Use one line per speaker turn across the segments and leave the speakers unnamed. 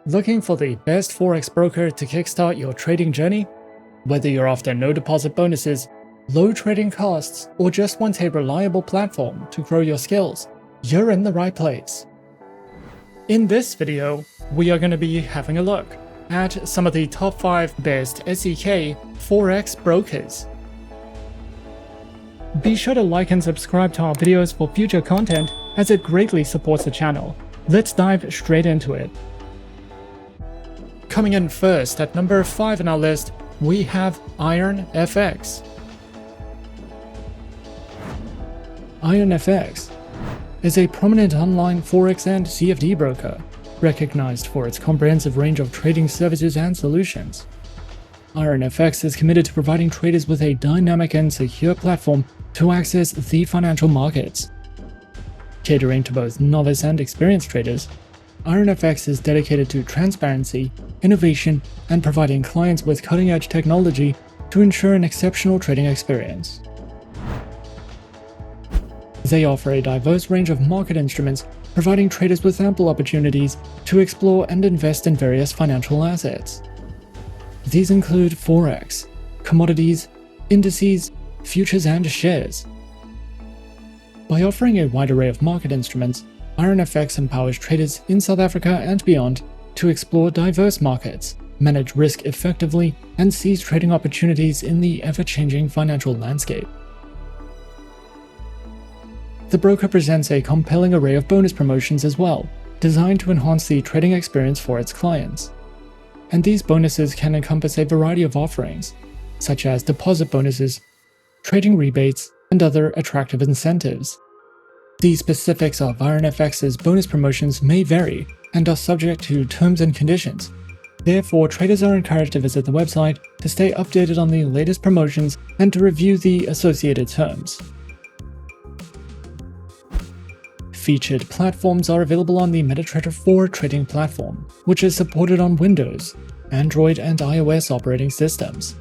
Looking for the best Forex broker to kickstart your trading journey? Whether you're after no deposit bonuses, low trading costs, or just want a reliable platform to grow your skills, you're in the right place. In this video, we are going to be having a look at some of the top 5 best SEK Forex brokers. Be sure to like and subscribe to our videos for future content, as it greatly supports the channel. Let's dive straight into it. Coming in first at number 5 on our list, we have IronFX. IronFX is a prominent online Forex and CFD broker, recognized for its comprehensive range of trading services and solutions. IronFX is committed to providing traders with a dynamic and secure platform to access the financial markets. Catering to both novice and experienced traders, IronFX is dedicated to transparency, innovation, and providing clients with cutting-edge technology to ensure an exceptional trading experience. They offer a diverse range of market instruments, providing traders with ample opportunities to explore and invest in various financial assets. These include Forex, commodities, indices, futures, and shares. By offering a wide array of market instruments, IronFX empowers traders in South Africa and beyond to explore diverse markets, manage risk effectively, and seize trading opportunities in the ever-changing financial landscape. The broker presents a compelling array of bonus promotions as well, designed to enhance the trading experience for its clients. And these bonuses can encompass a variety of offerings, such as deposit bonuses, trading rebates, and other attractive incentives. The specifics of IronFX's bonus promotions may vary and are subject to terms and conditions. Therefore, traders are encouraged to visit the website to stay updated on the latest promotions and to review the associated terms. Featured platforms are available on the MetaTrader 4 trading platform, which is supported on Windows, Android, and iOS operating systems.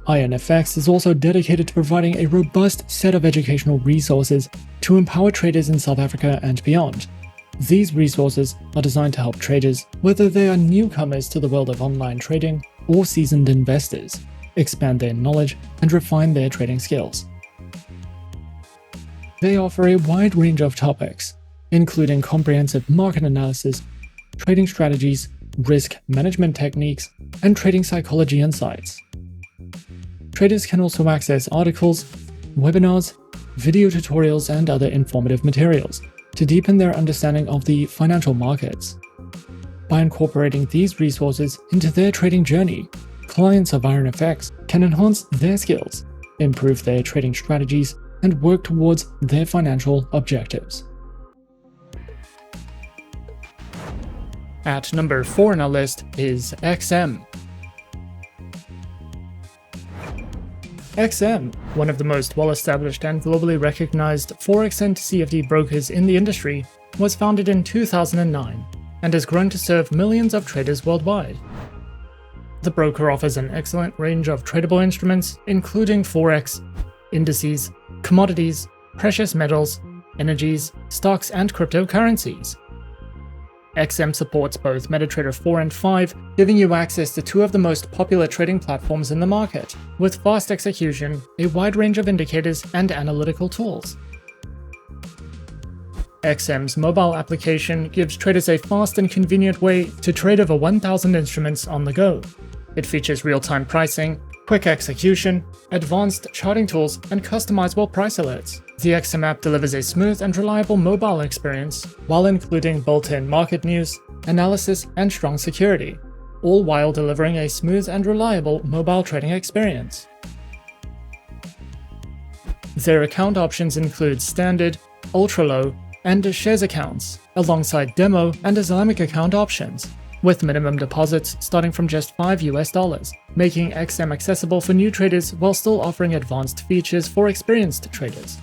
IronFX is also dedicated to providing a robust set of educational resources to empower traders in South Africa and beyond. These resources are designed to help traders, whether they are newcomers to the world of online trading or seasoned investors, expand their knowledge and refine their trading skills. They offer a wide range of topics, including comprehensive market analysis, trading strategies, risk management techniques, and trading psychology insights. Traders can also access articles, webinars, video tutorials, and other informative materials to deepen their understanding of the financial markets. By incorporating these resources into their trading journey, clients of IronFX can enhance their skills, improve their trading strategies, and work towards their financial objectives. At number 4 on our list is XM. XM, one of the most well-established and globally recognized Forex and CFD brokers in the industry, was founded in 2009 and has grown to serve millions of traders worldwide. The broker offers an excellent range of tradable instruments, including Forex, indices, commodities, precious metals, energies, stocks, and cryptocurrencies. XM supports both MetaTrader 4 and 5, giving you access to 2 of the most popular trading platforms in the market, with fast execution, a wide range of indicators, and analytical tools. XM's mobile application gives traders a fast and convenient way to trade over 1,000 instruments on the go. It features real-time pricing, quick execution, advanced charting tools, and customizable price alerts. The XM app delivers a smooth and reliable mobile experience, while including built-in market news, analysis, and strong security, all while delivering a smooth and reliable mobile trading experience. Their account options include standard, ultra-low, and shares accounts, alongside demo and Islamic account options, with minimum deposits starting from just $5, making XM accessible for new traders while still offering advanced features for experienced traders.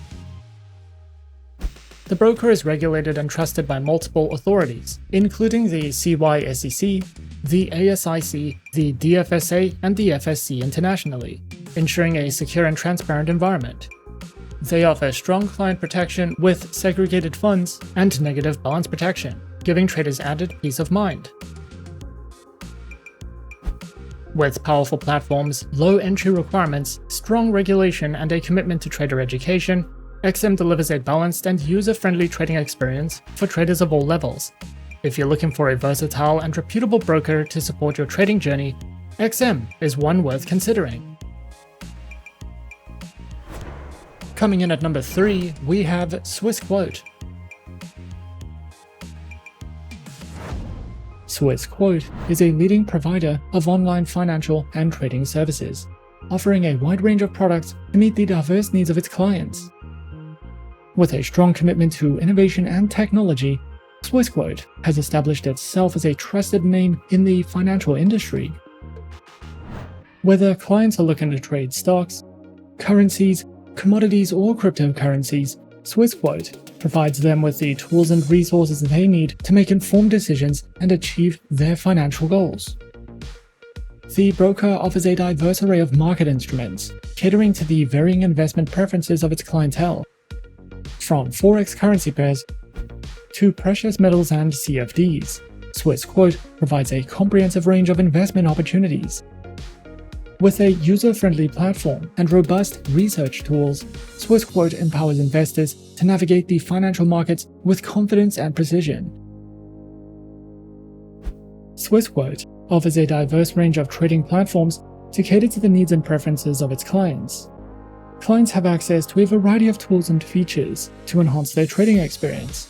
The broker is regulated and trusted by multiple authorities, including the CYSEC, the ASIC, the DFSA, and the FSC internationally, ensuring a secure and transparent environment. They offer strong client protection with segregated funds and negative balance protection, giving traders added peace of mind. With powerful platforms, low entry requirements, strong regulation, and a commitment to trader education, XM delivers a balanced and user-friendly trading experience for traders of all levels. If you're looking for a versatile and reputable broker to support your trading journey, XM is one worth considering. Coming in at number 3, we have Swissquote. Swissquote is a leading provider of online financial and trading services, offering a wide range of products to meet the diverse needs of its clients. With a strong commitment to innovation and technology, Swissquote has established itself as a trusted name in the financial industry. Whether clients are looking to trade stocks, currencies, commodities, or cryptocurrencies, Swissquote provides them with the tools and resources they need to make informed decisions and achieve their financial goals. The broker offers a diverse array of market instruments, catering to the varying investment preferences of its clientele. From Forex currency pairs to precious metals and CFDs, Swissquote provides a comprehensive range of investment opportunities. With a user-friendly platform and robust research tools, Swissquote empowers investors to navigate the financial markets with confidence and precision. Swissquote offers a diverse range of trading platforms to cater to the needs and preferences of its clients. Clients have access to a variety of tools and features to enhance their trading experience.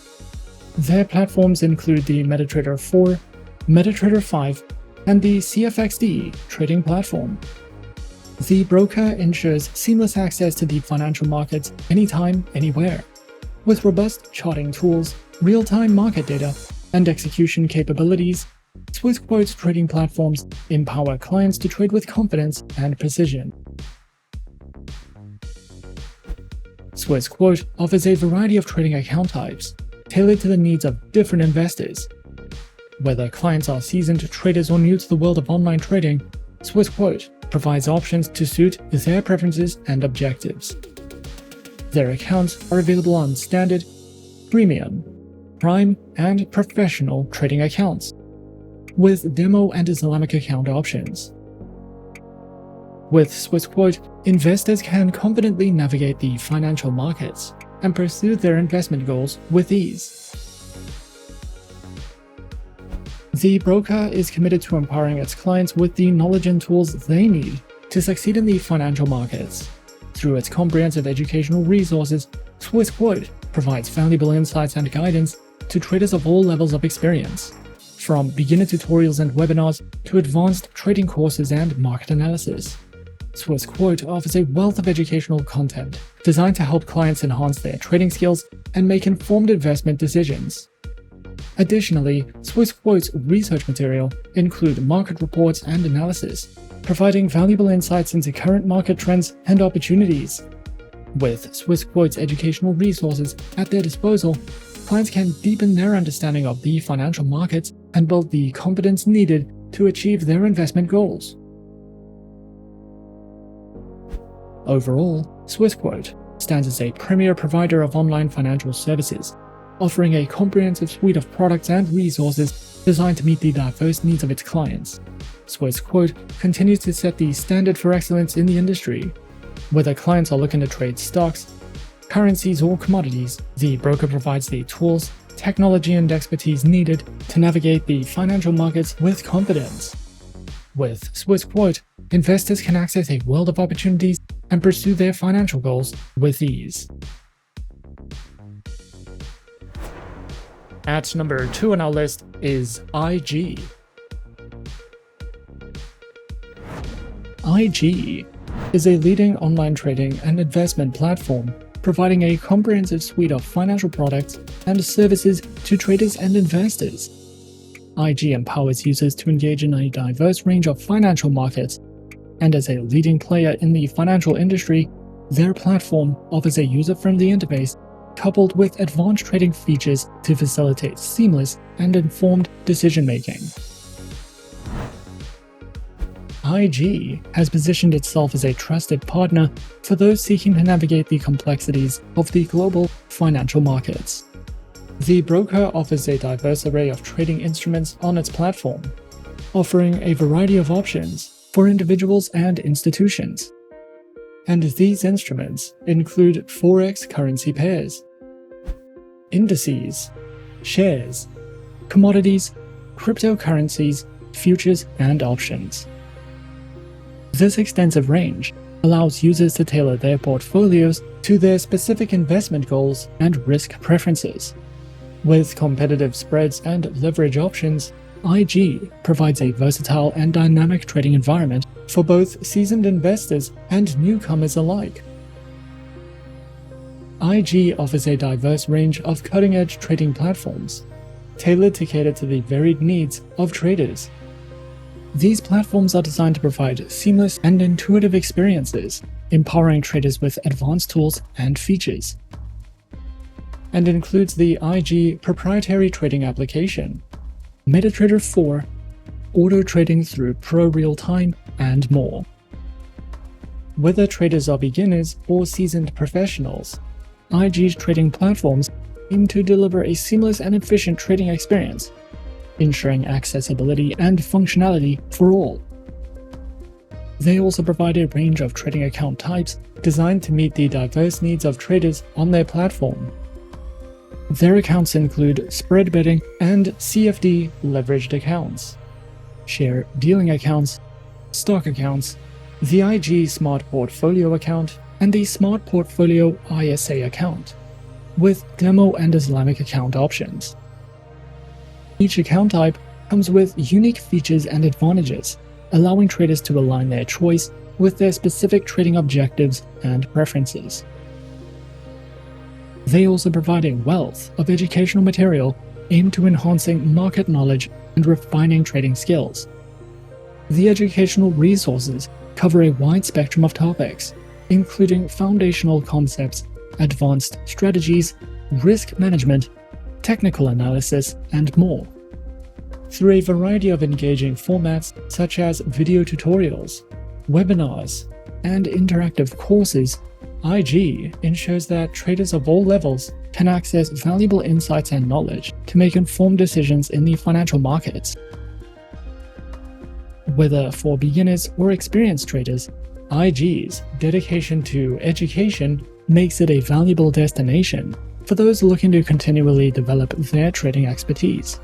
Their platforms include the MetaTrader 4, MetaTrader 5, and the CFXD trading platform. The broker ensures seamless access to the financial markets anytime, anywhere. With robust charting tools, real-time market data, and execution capabilities, Swissquote's trading platforms empower clients to trade with confidence and precision. Swissquote offers a variety of trading account types, tailored to the needs of different investors. Whether clients are seasoned traders or new to the world of online trading, Swissquote provides options to suit their preferences and objectives. Their accounts are available on standard, premium, prime, and professional trading accounts, with demo and Islamic account options. With Swissquote, investors can confidently navigate the financial markets and pursue their investment goals with ease. The broker is committed to empowering its clients with the knowledge and tools they need to succeed in the financial markets. Through its comprehensive educational resources, Swissquote provides valuable insights and guidance to traders of all levels of experience, from beginner tutorials and webinars to advanced trading courses and market analysis. Swissquote offers a wealth of educational content designed to help clients enhance their trading skills and make informed investment decisions. Additionally, Swissquote's research material include market reports and analysis, providing valuable insights into current market trends and opportunities. With Swissquote's educational resources at their disposal, clients can deepen their understanding of the financial markets and build the confidence needed to achieve their investment goals. Overall, Swissquote stands as a premier provider of online financial services, offering a comprehensive suite of products and resources designed to meet the diverse needs of its clients. Swissquote continues to set the standard for excellence in the industry. Whether clients are looking to trade stocks, currencies, or commodities, the broker provides the tools, technology, and expertise needed to navigate the financial markets with confidence. With Swissquote, investors can access a world of opportunities and pursue their financial goals with ease. At number 2 on our list is IG. IG is a leading online trading and investment platform, providing a comprehensive suite of financial products and services to traders and investors. IG empowers users to engage in a diverse range of financial markets, and as a leading player in the financial industry, their platform offers a user-friendly interface coupled with advanced trading features to facilitate seamless and informed decision-making. IG has positioned itself as a trusted partner for those seeking to navigate the complexities of the global financial markets. The broker offers a diverse array of trading instruments on its platform, offering a variety of options for individuals and institutions. And these instruments include Forex currency pairs, indices, shares, commodities, cryptocurrencies, futures, and options. This extensive range allows users to tailor their portfolios to their specific investment goals and risk preferences. With competitive spreads and leverage options, IG provides a versatile and dynamic trading environment for both seasoned investors and newcomers alike. IG offers a diverse range of cutting-edge trading platforms, tailored to cater to the varied needs of traders. These platforms are designed to provide seamless and intuitive experiences, empowering traders with advanced tools and features, and includes the IG proprietary trading application, MetaTrader 4, auto trading through Pro Real-Time, and more. Whether traders are beginners or seasoned professionals, IG's trading platforms aim to deliver a seamless and efficient trading experience, ensuring accessibility and functionality for all. They also provide a range of trading account types designed to meet the diverse needs of traders on their platform. Their accounts include spread betting and CFD leveraged accounts, share dealing accounts, stock accounts, the IG Smart Portfolio account, and the Smart Portfolio ISA account, with demo and Islamic account options. Each account type comes with unique features and advantages, allowing traders to align their choice with their specific trading objectives and preferences. They also provide a wealth of educational material aimed to enhancing market knowledge and refining trading skills. The educational resources cover a wide spectrum of topics, including foundational concepts, advanced strategies, risk management, technical analysis, and more. Through a variety of engaging formats such as video tutorials, webinars, and interactive courses, IG ensures that traders of all levels can access valuable insights and knowledge to make informed decisions in the financial markets. Whether for beginners or experienced traders, IG's dedication to education makes it a valuable destination for those looking to continually develop their trading expertise.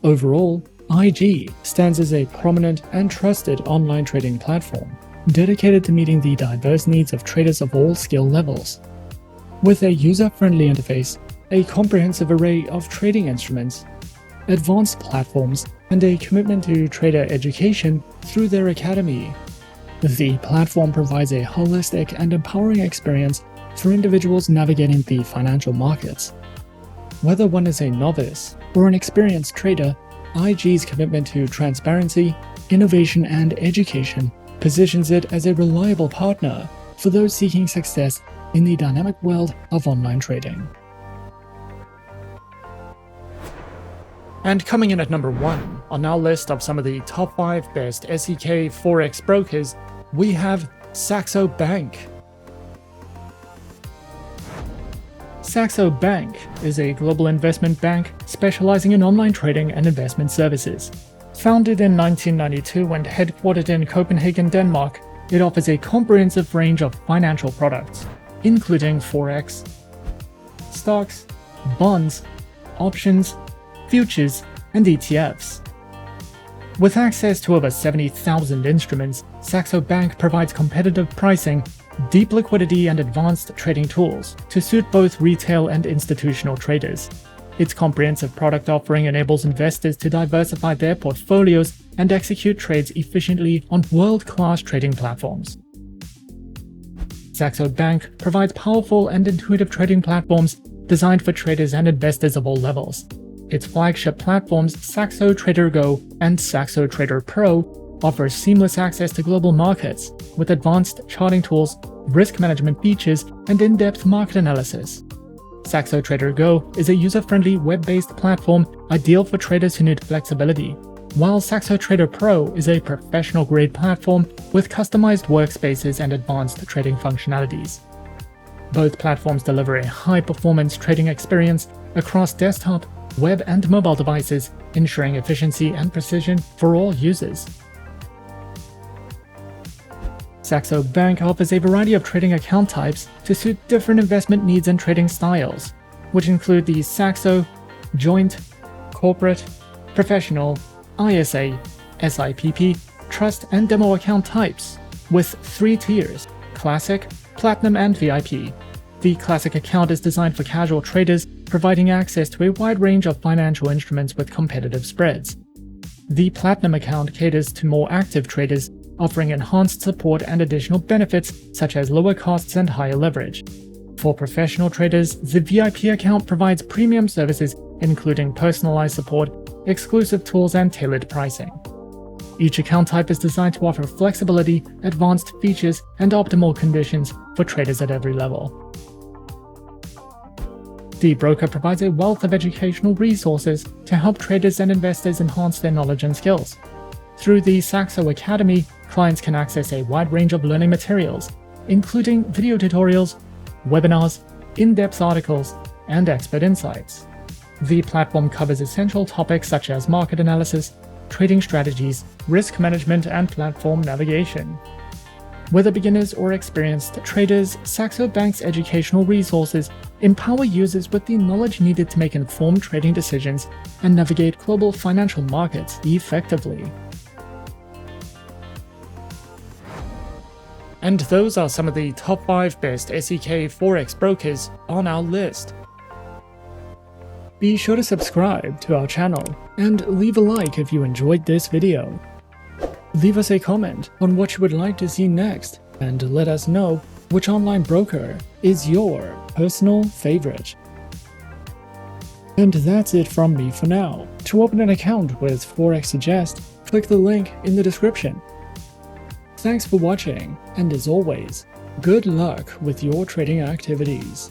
Overall, IG stands as a prominent and trusted online trading platform dedicated to meeting the diverse needs of traders of all skill levels. With a user-friendly interface, a comprehensive array of trading instruments, advanced platforms, and a commitment to trader education through their academy, the platform provides a holistic and empowering experience for individuals navigating the financial markets. Whether one is a novice or an experienced trader, IG's commitment to transparency, innovation, and education positions it as a reliable partner for those seeking success in the dynamic world of online trading. And coming in at number 1 on our list of some of the top 5 best SEK Forex brokers, we have Saxo Bank. Saxo Bank is a global investment bank specializing in online trading and investment services. Founded in 1992 and headquartered in Copenhagen, Denmark, it offers a comprehensive range of financial products, including Forex, stocks, bonds, options, futures, and ETFs. With access to over 70,000 instruments, Saxo Bank provides competitive pricing, deep liquidity, and advanced trading tools to suit both retail and institutional traders. Its comprehensive product offering enables investors to diversify their portfolios and execute trades efficiently on world-class trading platforms. Saxo Bank provides powerful and intuitive trading platforms designed for traders and investors of all levels. Its flagship platforms, Saxo Trader Go and Saxo Trader Pro, offer seamless access to global markets with advanced charting tools, risk management features, and in-depth market analysis. Saxo Trader Go is a user-friendly web-based platform ideal for traders who need flexibility, while Saxo Trader Pro is a professional-grade platform with customized workspaces and advanced trading functionalities. Both platforms deliver a high-performance trading experience across desktop, web, and mobile devices, ensuring efficiency and precision for all users. Saxo Bank offers a variety of trading account types to suit different investment needs and trading styles, which include the Saxo, Joint, Corporate, Professional, ISA, SIPP, Trust, and Demo account types, with 3 tiers: Classic, Platinum, and VIP. The Classic account is designed for casual traders, providing access to a wide range of financial instruments with competitive spreads. The Platinum account caters to more active traders, offering enhanced support and additional benefits such as lower costs and higher leverage. For professional traders, the VIP account provides premium services including personalized support, exclusive tools, and tailored pricing. Each account type is designed to offer flexibility, advanced features, and optimal conditions for traders at every level. The broker provides a wealth of educational resources to help traders and investors enhance their knowledge and skills. Through the Saxo Academy, clients can access a wide range of learning materials, including video tutorials, webinars, in-depth articles, and expert insights. The platform covers essential topics such as market analysis, trading strategies, risk management, and platform navigation. Whether beginners or experienced traders, Saxo Bank's educational resources empower users with the knowledge needed to make informed trading decisions and navigate global financial markets effectively. And those are some of the top 5 best SEK Forex brokers on our list. Be sure to subscribe to our channel and leave a like if you enjoyed this video. Leave us a comment on what you would like to see next and let us know which online broker is your personal favorite. And that's it from me for now. To open an account with Forexsuggest, click the link in the description. Thanks for watching, and as always, good luck with your trading activities.